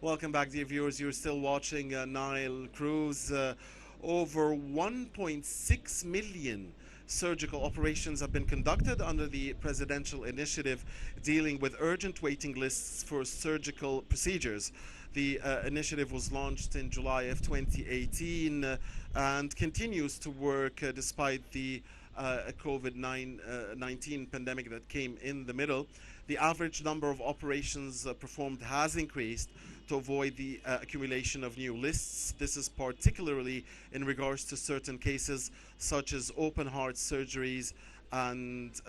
Welcome back, dear viewers. You're still watching Nile Cruise. Over 1.6 million surgical operations have been conducted under the presidential initiative dealing with urgent waiting lists for surgical procedures. The initiative was launched in July of 2018 and continues to work despite the COVID-19 pandemic that came in the middle. The average number of operations performed has increased to avoid the accumulation of new lists. This is particularly in regards to certain cases such as open heart surgeries and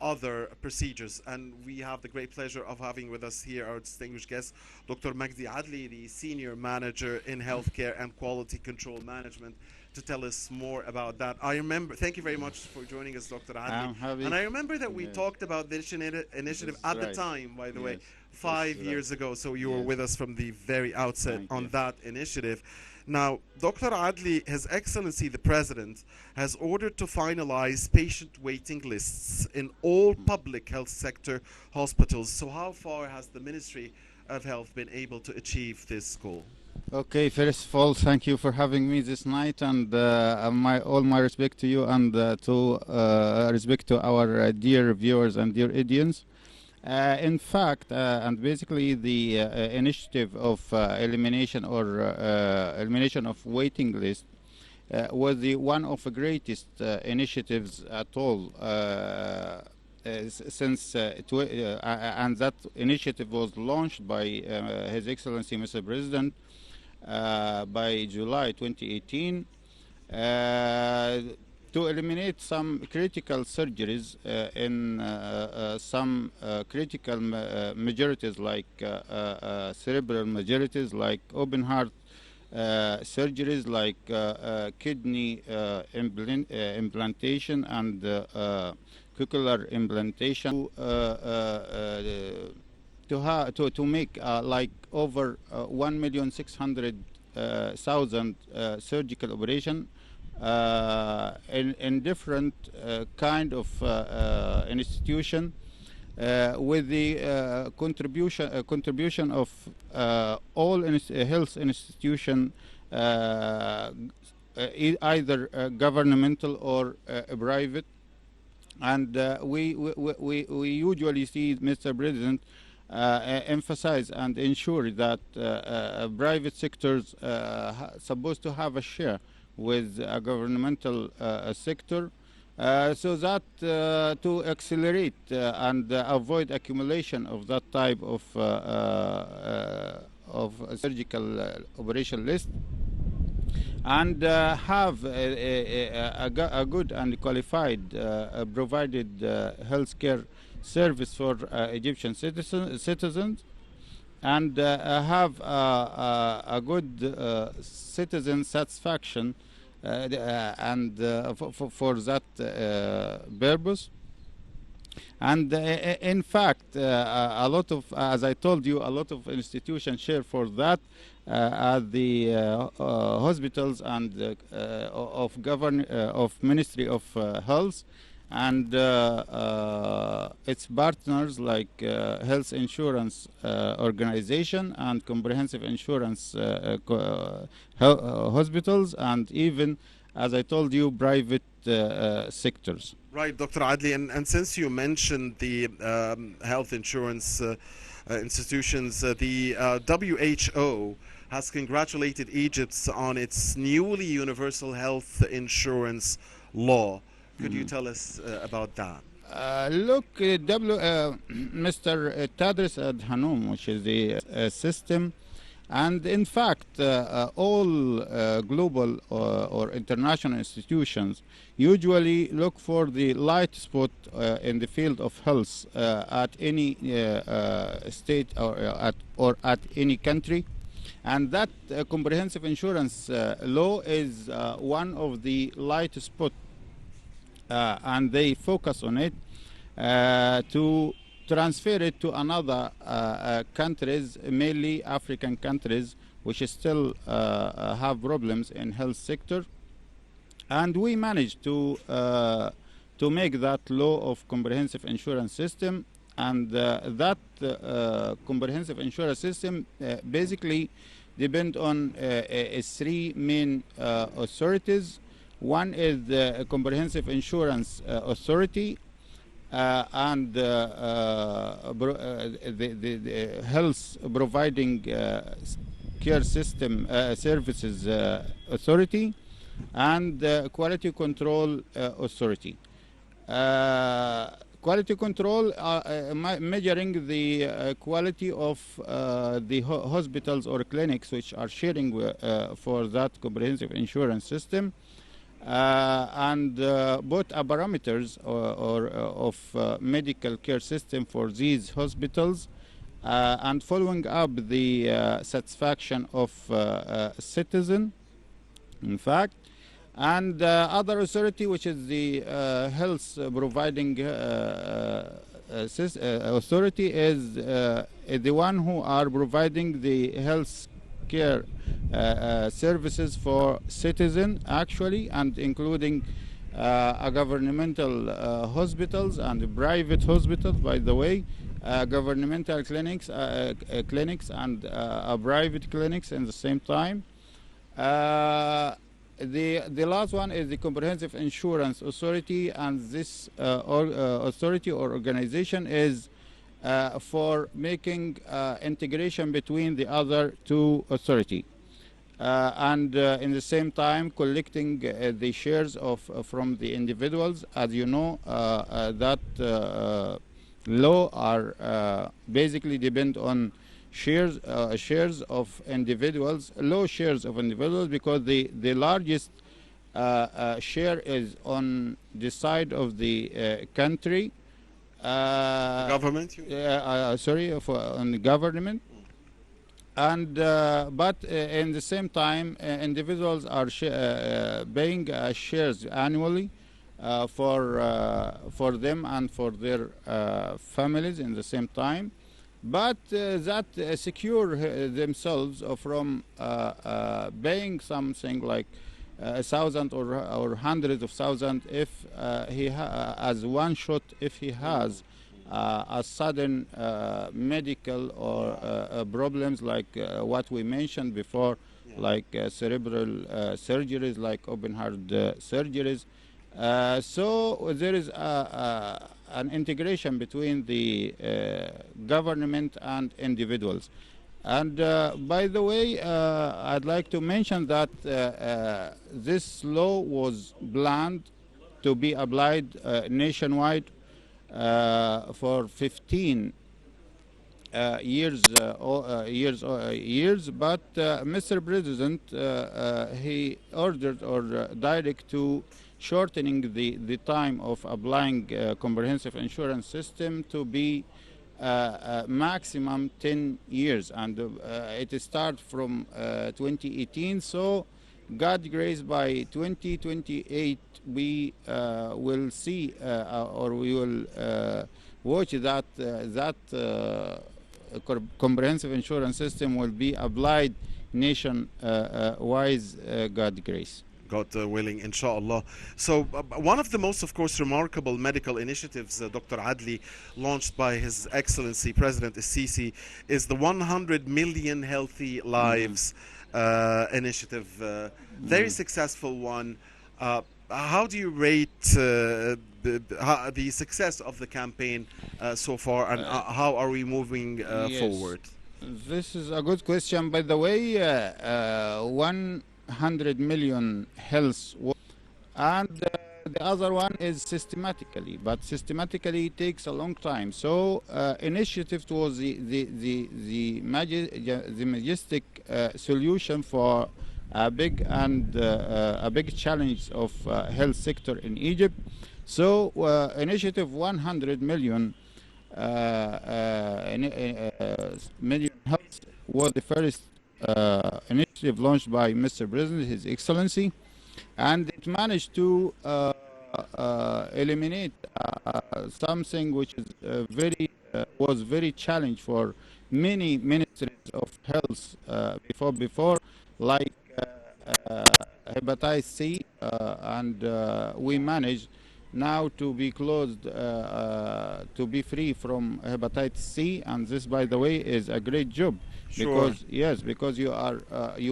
other procedures. And we have the great pleasure of having with us here our distinguished guest, Dr. Magdy Adly, the Senior Manager in Healthcare and Quality Control Management, to tell us more about that. I remember, thank you very much for joining us, Dr. Adly. And I remember that we talked about this initiative at the time, by the way, 5 years ago. So you were with us from the very outset on that initiative. Now, Dr. Adly, His Excellency the President, has ordered to finalize patient waiting lists in all public health sector hospitals. So how far has the Ministry of Health been able to achieve this goal? Okay, first of all, thank you for having me this night, and all my respect to you, and respect to our dear viewers and dear audience. In fact, and basically the initiative of elimination of waiting list was one of the greatest initiatives at all. And that initiative was launched by His Excellency Mr. President by July 2018 to eliminate some critical surgeries in some critical majorities, like cerebral majorities, like open heart surgeries, like kidney implantation and cochlear implantation, to make like over 1,600,000 surgical operation in different kind of institution, with the contribution of all health institution, either governmental or private. And we usually see Mr. President emphasize and ensure that private sectors supposed to have a share with a governmental sector, so that to accelerate and avoid accumulation of that type of surgical operation list, and have a good and qualified provided healthcare service for Egyptian citizens, and have a good citizen satisfaction and for that purpose. And in fact, a lot of, as I told you, a lot of institutions share for that, at the hospitals and of Ministry of Health, and its partners like health insurance organization and comprehensive insurance hospitals, and even, as I told you, private sectors. Right, Dr. Adly, and since you mentioned the health insurance institutions, the WHO has congratulated Egypt on its newly universal health insurance law. Could you tell us about that? Look, Mr. Tadris Adhanom, which is the system, and in fact, all global or international institutions usually look for the light spot in the field of health at any state or at any country. And that comprehensive insurance law is one of the light spots, and they focus on it to transfer it to another countries, mainly African countries, which still have problems in health sector. And we managed to make that law of comprehensive insurance system and that comprehensive insurance system basically depend on three main authorities. One is the Comprehensive Insurance Authority, and the health providing care system services authority, and the quality control authority. Quality control measuring the quality of the hospitals or clinics which are sharing for that comprehensive insurance system, and both parameters of medical care system for these hospitals, and following up the satisfaction of citizen, in fact. And other authority, which is the health providing authority, is the one who are providing the health care services for citizen actually, and including governmental hospitals and private hospitals, by the way, governmental clinics and private clinics in the same time. The last one is the Comprehensive Insurance Authority, and this authority or organization is for making integration between the other two authority, and in the same time collecting the shares of from the individuals. As you know, that law are basically depend on shares of individuals, low shares of individuals, because the largest share is on the side of the country. Government? Sorry, on the government. And but in the same time, individuals are paying shares annually for them and for their families in the same time. But that secure themselves from paying something like 1,000 or hundreds of thousands if as one shot, if he has a sudden medical or problems like what we mentioned before, like cerebral surgeries, like open heart surgeries. So there is an integration between the government and individuals. And by the way, I'd like to mention that this law was planned to be applied nationwide for 15 years, but Mr. President, he ordered or direct to shortening the time of applying comprehensive insurance system to be maximum 10 years, and it starts from 2018. So God grace, by 2028 we will see or we will watch that comprehensive insurance system will be applied nation wise, God grace. God willing, inshallah. So, one of the most, of course, remarkable medical initiatives Dr. Adli launched by His Excellency President Sisi is the 100 million healthy lives initiative. Very successful one. How do you rate the success of the campaign so far, and how are we moving Yes. forward? This is a good question. By the way, 100 million health, and the other one is systematically, but systematically it takes a long time. So initiative was the majestic solution for a big and a big challenge of health sector in Egypt. So initiative 100 million million health was the first initiative launched by Mr. President, His Excellency, and it managed to eliminate something which is was very challenge for many ministries of health before, like hepatitis C, and we managed now to be closed, to be free from hepatitis C, and this, by the way, is a great job, Sure. because yes, because you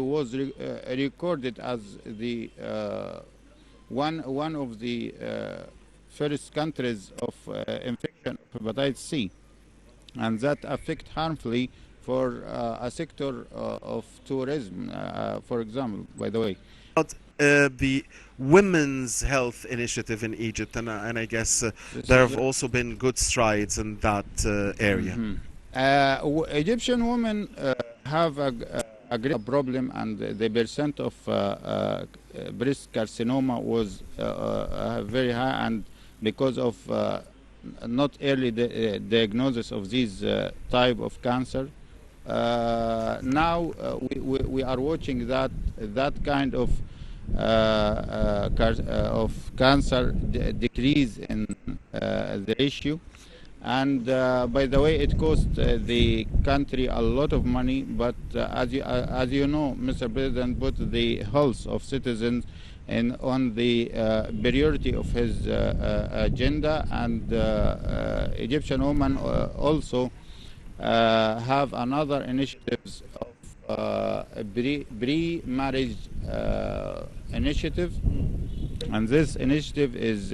was recorded as the one of the first countries of infection of hepatitis C, and that affect harmfully for a sector of tourism, for example, by the way. About the women's health initiative in Egypt, and I guess This there is have also been good strides in that area. mhm. Egyptian women have a great problem, and the percent of breast carcinoma was very high, and because of not early diagnosis of this type of cancer. Now we are watching that kind of cancer decrease in the ratio, and by the way, it cost the country a lot of money. But as you know, Mr. President put the health of citizens and on the priority of his agenda, and Egyptian women also have another initiatives of pre-marriage initiative, and this initiative is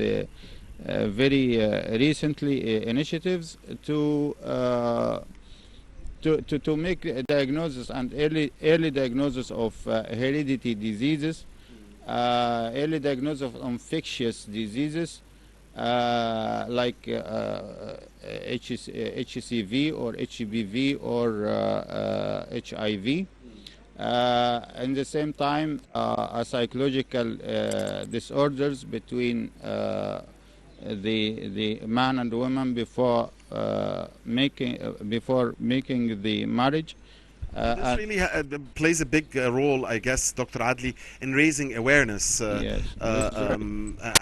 very recently initiatives to make a diagnosis and early diagnosis of hereditary diseases, early diagnosis of infectious diseases like HCV or HBV or HIV. In the same time, psychological disorders between the man and woman before making the marriage. This really plays a big role, I guess, Dr. Adli, in raising awareness Yes, this is right.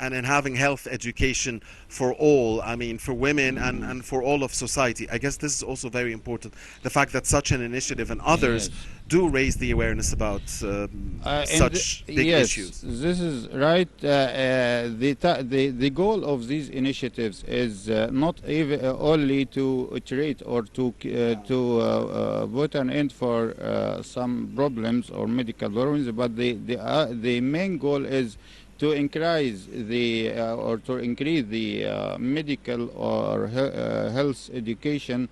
and in having health education for all. I mean, for women and for all of society. I guess this is also very important. The fact that such an initiative and others Yes. do raise the awareness about such big yes, issues. this is right. The goal of these initiatives is not even only to treat or to put an end for some problems or medical problems, but the main goal is to increase the medical or health education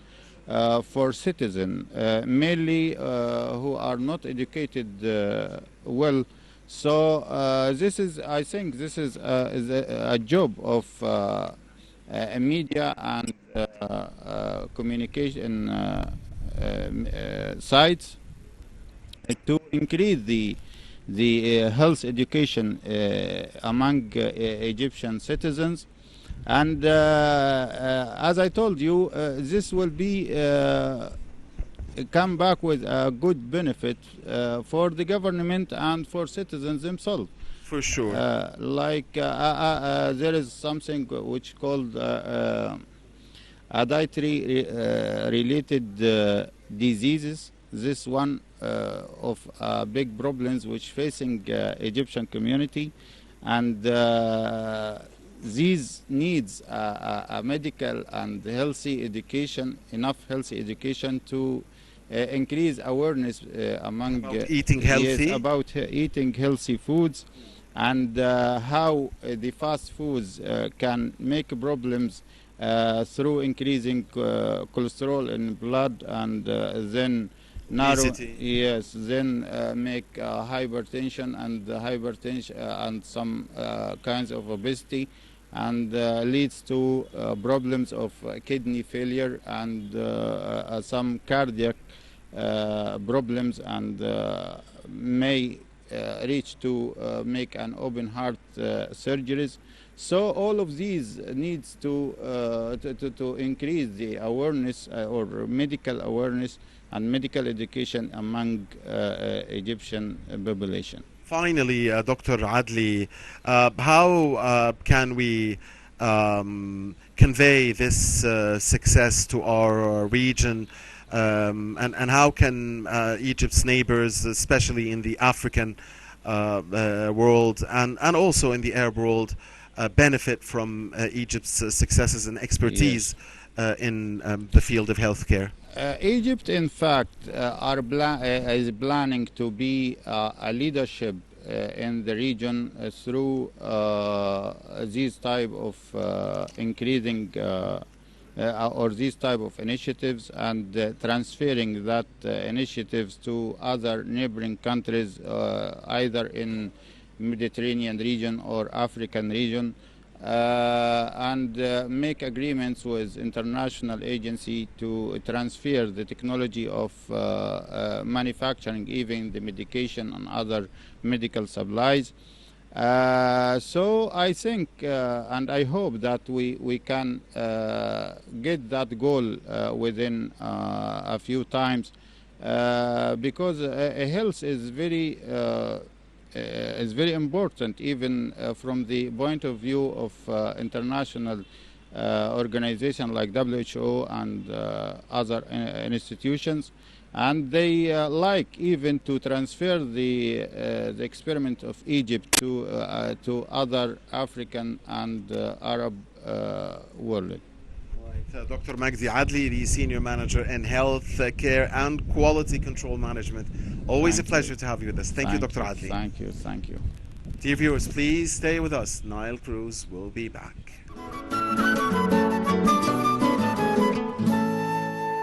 for citizens, mainly who are not educated well. So I think this is a job of media and communication sites to increase the health education among Egyptian citizens. And as I told you, this will be come back with a good benefit for the government and for citizens themselves. For sure. There is something which called dietary related diseases. This one of big problems which facing Egyptian community, and these needs a medical and healthy education, enough healthy education to increase awareness among About eating healthy. yes, about eating healthy foods, and how the fast foods can make problems through increasing cholesterol in blood, and then Obesity. yes, then make hypertension and some kinds of obesity, and leads to problems of kidney failure and some cardiac problems, and may reach to make an open heart surgeries. So all of these needs to increase the awareness or medical awareness and medical education among Egyptian population. Finally, Dr. Adli, how can we convey this success to our region, and how can Egypt's neighbors, especially in the African world and also in the Arab world, benefit from Egypt's successes and expertise in the field of healthcare? Egypt, in fact, is planning to be a leadership in the region through these type of increasing or these type of initiatives, and transferring that initiatives to other neighboring countries, either in Mediterranean region or African region, and make agreements with international agency to transfer the technology of manufacturing even the medication and other medical supplies. So I think and I hope that we can get that goal within a few times, because health is very important, even from the point of view of international organizations like WHO and other institutions. And they like even to transfer the experiment of Egypt to other African and Arab world. Right. Dr. Magdy Adly, the Senior Manager in Health Care and Quality Control Management. Always Thank a pleasure you. to have you with us. Thank you, Dr. Adly. Thank you. Thank you. Dear viewers, please stay with us. Nile Cruise will be back.